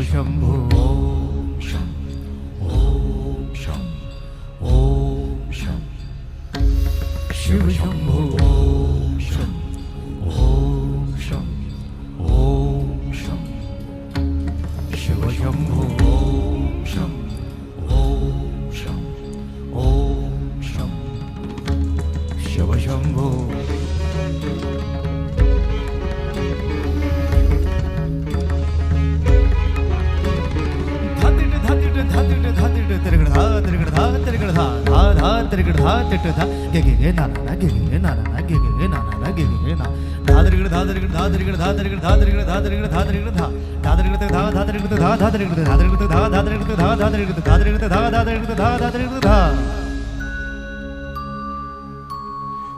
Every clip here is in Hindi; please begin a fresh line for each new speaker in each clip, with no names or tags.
शंभो ओम शं ओम शं ओम शं शिव शंभो ओम शं ओम शं ओम शं शिव शंभो ओम शं ओम शं ओम शं शिव शंभो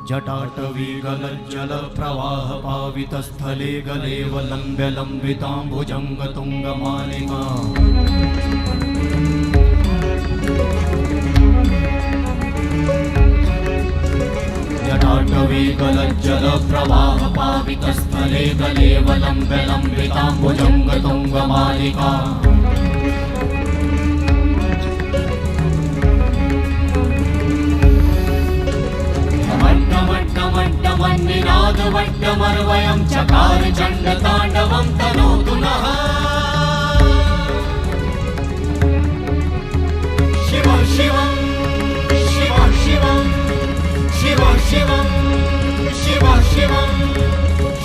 जटाटवीगलज्जल प्रवाह पावितस्थले गलेवलम्ब्य लम्बिताम्बुजङ्गतुङ्गमालिका जटाटवीगलज्जल प्रवाह पावितस्थले गलेवलम्ब्य लम्बिताम्बुजङ्गतुङ्गमालिका वट्टमर्वयं चकार चण्डताण्डवं तनोतु नः शिव शिवं शिव शिवं शिव शिवं शिव शिवं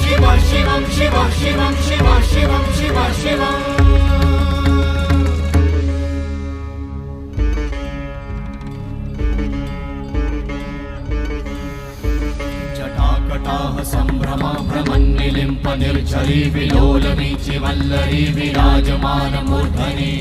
शिव शिवं शिव शिवं शिव शिवं शिव शिवं संभ्रमा भ्रमन्निलिम्प निर्झरी विलोलवीचि वल्लरी विराजमान मूर्धनि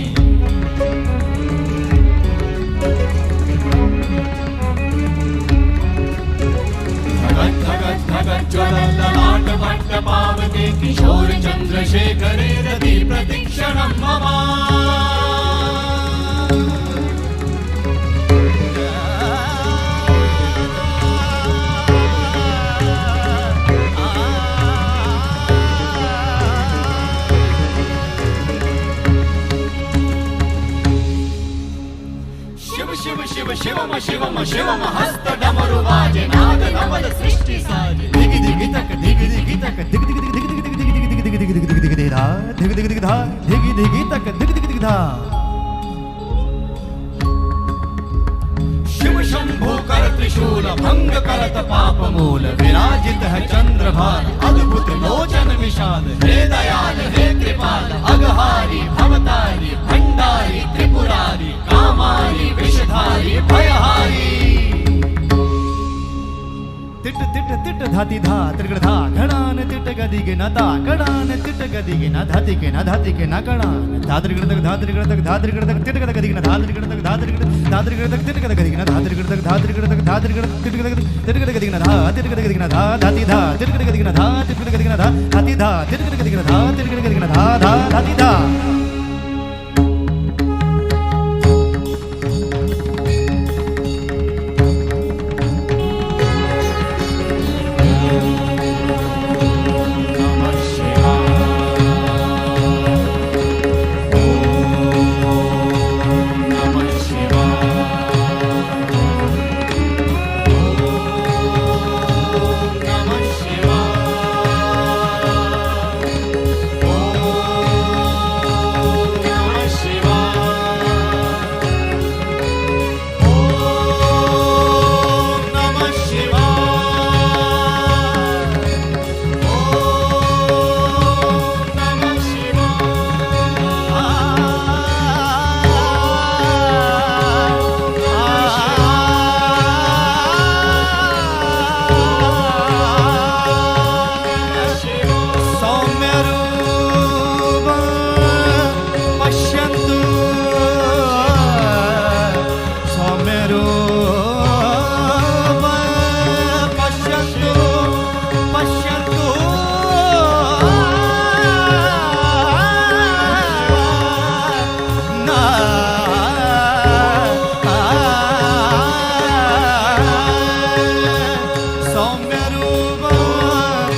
धगत् धगत् धगत् ज्वलल्ललाट भट्ट पावते किशोर चन्द्रशेखरे रति प्रतीक्षणं मम शिवम शिवम शिवम हस्त डमरु वाजे नाद नवल सृष्टि साजे दिग दिग तक दिग दिग तक दिग दिग दिग दिग दिग दिग दिग दिग दिग दिग दिग धा दिग दिग दिग धा दिग दिग तक दिग दिग दिग धा शिव शंभो कर त्रिशूल भंग करत पाप मूल विराजित है चंद्रभान अद्भुत लोचन विशाल हे दयाल हे कृपाल अघहारी भवतारी भंडारी त्रिपुरारी कामारी विषधारी भयहारी तिट तिट तिट धाति धा त्रिगड़ धा घड़ान तिट गदि के न दा घड़ान तिट गदि के न धाति के न धाति के न घड़ान धा त्रिगड़ तक धा त्रिगड़ तक धा त्रिगड़ तक तिट गदि के न धा त्रिगड़ तक धा त्रिगड़ तक तिट गदि के न धा त्रिगड़ तक धा त्रिगड़ तक धा त्रिगड़ तिट गदि के न धा तिट गदि के न धा धाति धा तिट गदि के न धा तिट गदि के न धा धाति धा तिट गदि के न धा तिट गदि के न धा धा धाति धा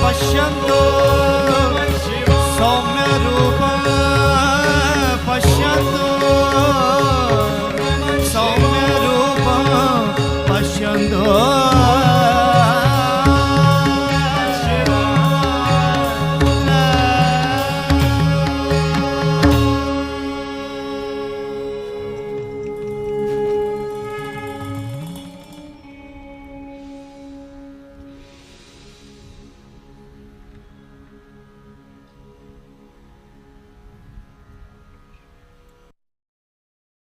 पश्यन्तु सौम्य रूप